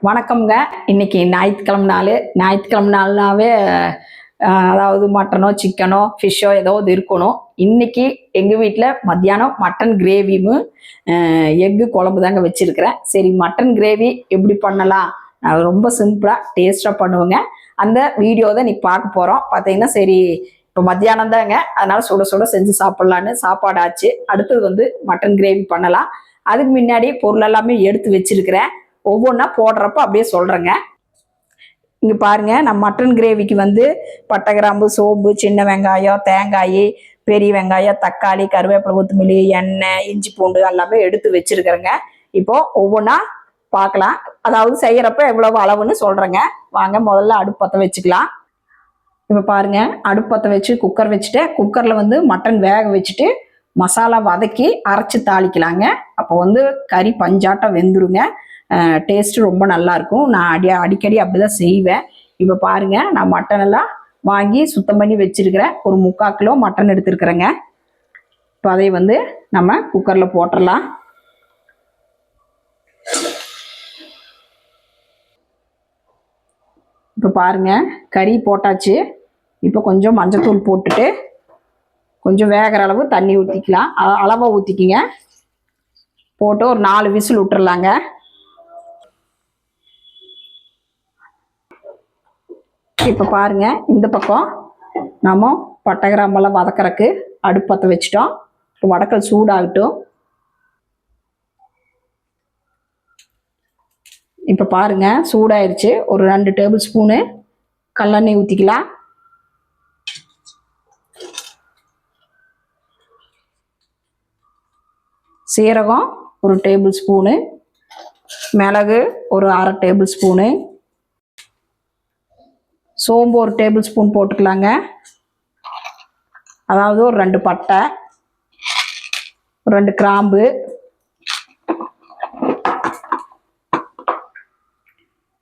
வணக்கம்ங்க. இன்னைக்கு ஞாயிற்றுக்கிழமை நாள்னாவே அதாவது மட்டனோ சிக்கனோ ஃபிஷ்ஷோ ஏதோ இருக்கணும். இன்னைக்கு எங்கள் வீட்டில் மத்தியானம் மட்டன் கிரேவியும் எக்கு குழம்பு தாங்க வச்சுருக்கிறேன். சரி, மட்டன் கிரேவி எப்படி பண்ணலாம், ரொம்ப சிம்பிளாக டேஸ்ட்டாக பண்ணுவேங்க. அந்த வீடியோ தான் நீ பார்க்க போகிறோம். பார்த்தீங்கன்னா சரி, இப்போ மத்தியானம் தாங்க, அதனால் சுட சுட செஞ்சு சாப்பிட்லான்னு சாப்பாடு ஆச்சு. அடுத்தது மட்டன் கிரேவி பண்ணலாம். அதுக்கு முன்னாடி பொருள் எல்லாமே எடுத்து வச்சிருக்கிறேன். ஒவ்வொன்றா போடுறப்ப அப்படியே சொல்கிறேங்க. இங்கே பாருங்கள், நான் மட்டன் கிரேவிக்கு பட்டை, கிராம்பு, சோம்பு, சின்ன வெங்காயம், தேங்காய், பெரிய வெங்காயம், தக்காளி, கருவேப்பிலை, கொத்தமல்லி, எண்ணெய், இஞ்சி, பூண்டு எல்லாமே எடுத்து வச்சுருக்கிறேங்க. இப்போது ஒவ்வொன்றா பார்க்கலாம். அதாவது செய்கிறப்ப எவ்வளவு அளவுன்னு சொல்கிறேங்க. வாங்க, முதல்ல அடுப்பு பற்ற வச்சுக்கலாம். இப்போ பாருங்கள், அடுப்பு பற்ற வச்சு குக்கர் வச்சுட்டு, குக்கரில் மட்டன் வேக வச்சுட்டு மசாலா வதக்கி அரைச்சி தாளிக்கலாங்க. அப்போ கறி பஞ்சாட்டம் வெந்துருங்க. டேஸ்ட்டு ரொம்ப நல்லாயிருக்கும். நான் அடிக்கடி அப்படி தான் செய்வேன். இப்போ பாருங்கள், நான் மட்டன் எல்லாம் வாங்கி சுத்தம் பண்ணி வச்சுருக்கிறேன். ஒரு 3/4 கிலோ மட்டன் எடுத்துருக்குறேங்க. இப்போ அதை நம்ம குக்கரில் போட்டுடலாம். இப்போ பாருங்கள், கறி போட்டாச்சு. இப்போ கொஞ்சம் மஞ்சத்தூள் போட்டுட்டு கொஞ்சம் வேகிற அளவு தண்ணி ஊற்றிக்கலாம். அளவாக ஊற்றிக்கிங்க. போட்டு ஒரு 4 விசில் விட்டுறலாங்க. இப்போ பாருங்க, இந்த பக்கம் நம்ம பட்டை கிராம்பெல்லாம் வதக்கறக்கு அடுப்பு பற்ற வச்சிட்டோம். இப்போ வடக்கல் சூடாகட்டும். இப்போ பாருங்க, சூடாயிருச்சு. ஒரு 2 டேபிள் ஸ்பூனு கல்லெண்ணெய் ஊற்றிக்கலாம். சீரகம் ஒரு டேபிள் ஸ்பூனு, மிளகு ஒரு 1/2 டேபிள் ஸ்பூனு, சோம்பு ஒரு டேபிள் ஸ்பூன் போட்டுக்கலாங்க. அதாவது ஒரு 2 பட்டை, ஒரு 2 கிராம்பு,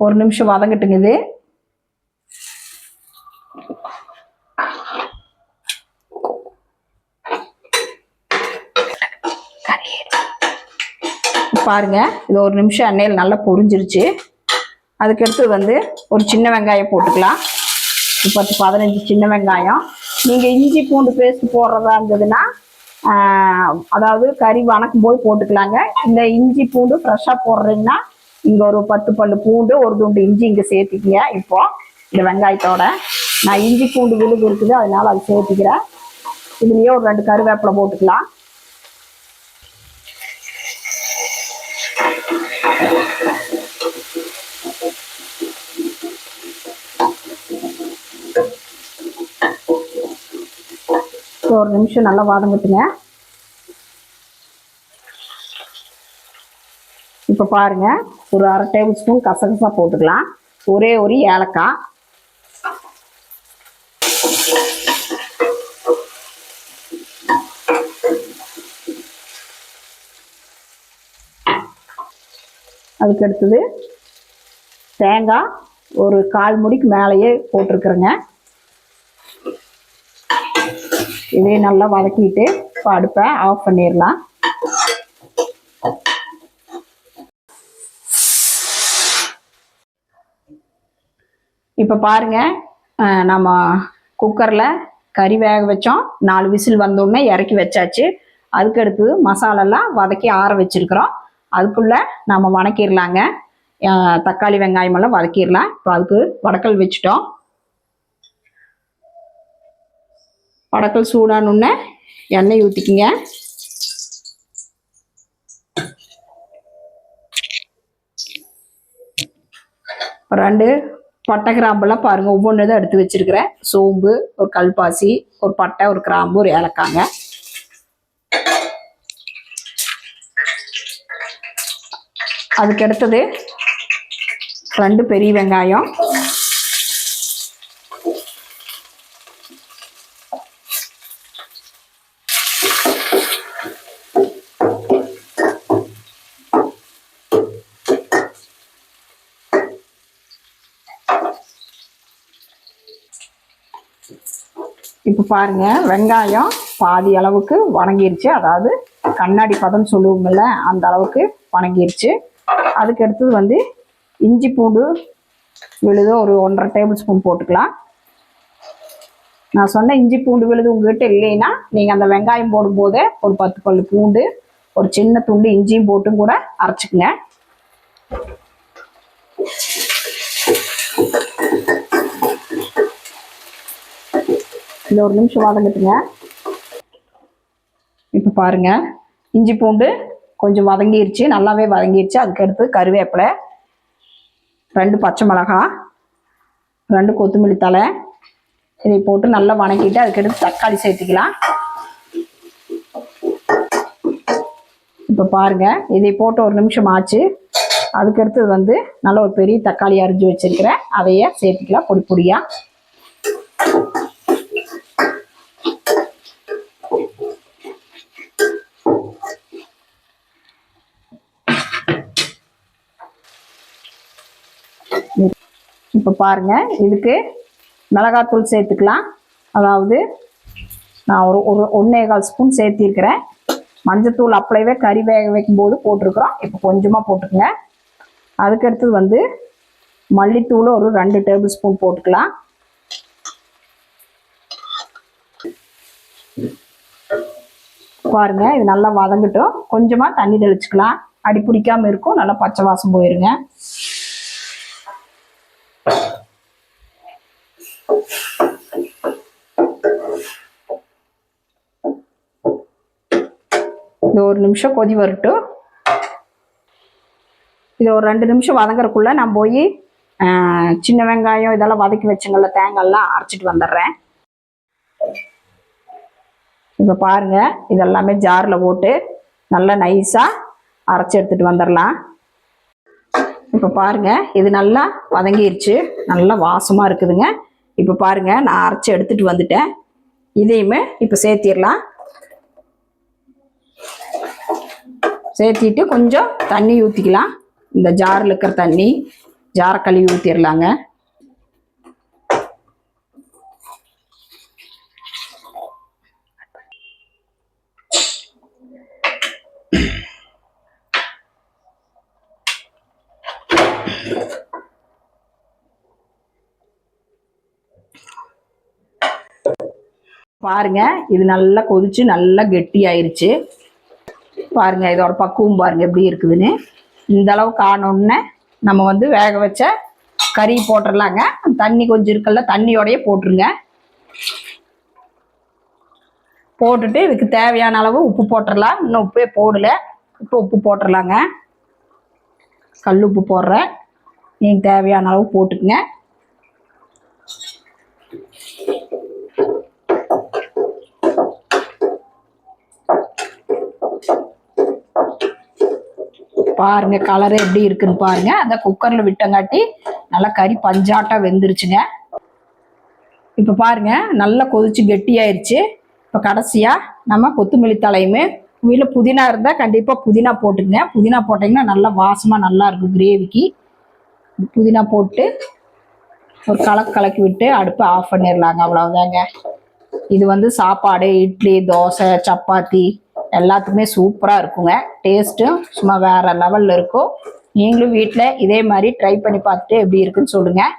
ஒரு நிமிஷம் வதங்கட்டுங்க. இது பாருங்க, இது ஒரு நிமிஷம் எண்ணெயில் நல்லா பொரிஞ்சிருச்சு. அதுக்கடுத்து ஒரு சின்ன வெங்காயம் போட்டுக்கலாம். 10-15 சின்ன வெங்காயம். நீங்கள் இஞ்சி பூண்டு பேஸ்ட் போடுறதா இருந்ததுன்னா அதாவது கறி வணக்கும் போது போட்டுக்கலாங்க. இந்த இஞ்சி பூண்டு ஃப்ரெஷ்ஷாக போடுறீங்கன்னா இங்கே ஒரு 10 பல்லு பூண்டு, ஒரு துண்டு இஞ்சி இங்கே சேர்த்துக்கிங்க. இப்போ இந்த வெங்காயத்தோட நான் இஞ்சி பூண்டு விழுது இருக்குது, அதனால அது சேர்த்துக்கிறேன். இதுலேயே ஒரு 2 கருவேப்பிலை போட்டுக்கலாம். ஒரு நிமிஷம் நல்லா வதங்கட்டுங்க. இப்போ பாருங்க, ஒரு 1/2 டேபிள் ஸ்பூன் கசகசா போட்டுக்கலாம். ஒரே ஒரு ஏலக்காய், அதுக்கு அடுத்தது தேங்காய் ஒரு 1/4 மூடிக்கு மேலேயே போட்டிருக்கிறேங்க. இதே நல்லா வதக்கிட்டு இப்போ அடுப்பை ஆஃப் பண்ணிடலாம். இப்போ பாருங்க, நம்ம குக்கரில் கறி வேக வச்சோம். 4 விசில் வந்தோடனே இறக்கி வச்சாச்சு. அதுக்கு அடுத்தது மசாலெல்லாம் வதக்கி ஆற வச்சிருக்கிறோம். அதுக்குள்ளே நம்ம வதக்கிடலாங்க. தக்காளி வெங்காயமெல்லாம் வதக்கிடலாம். இப்போ அதுக்கு வடக்கல் வச்சுட்டோம். வடக்கல் சூடானுன்னே எண்ணெய் ஊற்றிக்கிங்க. இப்போ 2 பட்டை கிராம்பெல்லாம் பாருங்கள், ஒவ்வொன்று தான் எடுத்து வச்சுருக்கிறேன். சோம்பு, ஒரு கல்பாசி, ஒரு பட்டை, ஒரு கிராம்பு, ஒரு ஏலக்காங்க. அதுக்கு அடுத்தது 2 பெரிய வெங்காயம், இப்போ பாருங்க, வெங்காயம் பாதி அளவுக்கு வணங்கிருச்சு. அதாவது கண்ணாடி பதம் சொல்லுவோம்ல, அந்த அளவுக்கு வணங்கிருச்சு. அதுக்கு அடுத்தது இஞ்சி பூண்டு விழுது ஒரு 1.5 டேபிள் ஸ்பூன் போட்டுக்கலாம். நான் சொன்ன இஞ்சி பூண்டு விழுது உங்ககிட்ட இல்லைன்னா நீங்கள் அந்த வெங்காயம் போடும்போதே ஒரு 10 பல் பூண்டு ஒரு சின்ன துண்டு இஞ்சியும் போட்டும் கூட அரைச்சிக்கங்க. இந்த ஒரு நிமிஷம் வதங்கட்டுங்க. இப்போ பாருங்க, இஞ்சி பூண்டு கொஞ்சம் வதங்கிருச்சு, நல்லாவே வதங்கிருச்சு. அதுக்கடுத்து கருவேப்பிலை, 2 பச்சை மிளகாய், 2 கொத்தமல்லி தழை, இதை போட்டு நல்லா வணக்கிட்டு அதுக்கடுத்து தக்காளி சேர்த்துக்கலாம். இப்போ பாருங்க, இதை போட்டு ஒரு நிமிஷம் ஆச்சு. அதுக்கடுத்து வந்து நல்ல ஒரு பெரிய தக்காளி அரிஞ்சு வச்சிருக்கிறேன், அதையே சேர்த்துக்கலாம் பொடி பொடியா. இப்போ பாருங்க, இதுக்கு மிளகாத்தூள் சேர்த்துக்கலாம். அதாவது நான் ஒரு 1.25 ஸ்பூன் சேர்த்திருக்கிறேன். மஞ்சத்தூள் அப்படியே கறி வேக வைக்கும்போது போட்டிருக்கிறோம், இப்போ கொஞ்சமாக போட்டுக்கோங்க. அதுக்கடுத்தது வந்து மல்லித்தூள் ஒரு 2 டேபிள் ஸ்பூன் போட்டுக்கலாம். பாருங்க, இது நல்லா வதங்கட்டும். கொஞ்சமாக தண்ணி தெளிச்சுக்கலாம், அடி பிடிக்காம இருக்கும், நல்லா பச்சை வாசம் போயிருங்க. இது ஒரு நிமிஷம் கொதி வரட்டும். இது ஒரு 2 நிமிஷம் வதங்குறதுக்குள்ள நான் போய் சின்ன வெங்காயம் இதெல்லாம் வதக்கி வச்சுங்கள்ல, தேங்காய்லாம் அரைச்சிட்டு வந்துடுறேன். இப்போ பாருங்க, இதெல்லாமே ஜாரில் போட்டு நல்லா நைஸாக அரைச்சி எடுத்துகிட்டு வந்துடலாம். இப்போ பாருங்க, இது நல்லா வதங்கிருச்சு, நல்லா வாசமாக இருக்குதுங்க. இப்போ பாருங்க, நான் அரைச்சி எடுத்துகிட்டு வந்துட்டேன். இதையுமே இப்போ சேர்த்திடலாம். சேர்த்திட்டு கொஞ்சம் தண்ணி ஊற்றிக்கலாம். இந்த ஜாரில் இருக்கிற தண்ணி ஜாரை கழுவி ஊற்றிடலாங்க. பாருங்க, இது நல்லா கொதிச்சு நல்லா கெட்டி ஆயிருச்சு. பாருங்க, இதோட பக்குவம் பாருங்க எப்படி இருக்குதுன்னு. இந்த அளவுக்கு ஆனோடனே நம்ம வந்து வேக வச்ச கறி போட்டுடலாங்க. தண்ணி கொஞ்சம் இருக்குல்ல, தண்ணியோடையே போட்டுருங்க. போட்டுட்டு இதுக்கு தேவையான அளவு உப்பு போட்டுடலாம். இன்னும் உப்பே போடல, இப்போ உப்பு போட்டுடலாங்க. கல் உப்பு போடுறேன், நீங்கள் தேவையான அளவு போட்டுக்குங்க. பாருங்க, கலர் எப்படி இருக்குன்னு பாருங்க. அந்த குக்கர்ல விட்டங்காட்டி நல்லா கறி பஞ்சாட்டா வெந்துருச்சுங்க. இப்போ பாருங்க, நல்லா கொதிச்சு கெட்டியாயிருச்சு. இப்போ கடைசியா நம்ம கொத்தமல்லி தலையுமே, வீட்டில் புதினா இருந்தால் கண்டிப்பாக புதினா போட்டுங்க. புதினா போட்டிங்கன்னா நல்லா வாசமாக நல்லா இருக்கும் கிரேவிக்கு. புதினா போட்டு ஒரு கலக்கி விட்டு அடுப்பை ஆஃப் பண்ணிடலாங்க. அவ்வளோதாங்க. இது வந்து சாப்பாடு, இட்லி, தோசை, சப்பாத்தி எல்லாத்துக்குமே சூப்பராக இருக்குங்க. டேஸ்ட்டும் சும்மா வேறு லெவலில் இருக்கும். நீங்களும் வீட்டில் இதே மாதிரி ட்ரை பண்ணி பார்த்துட்டு எப்படி இருக்குன்னு சொல்லுங்கள்.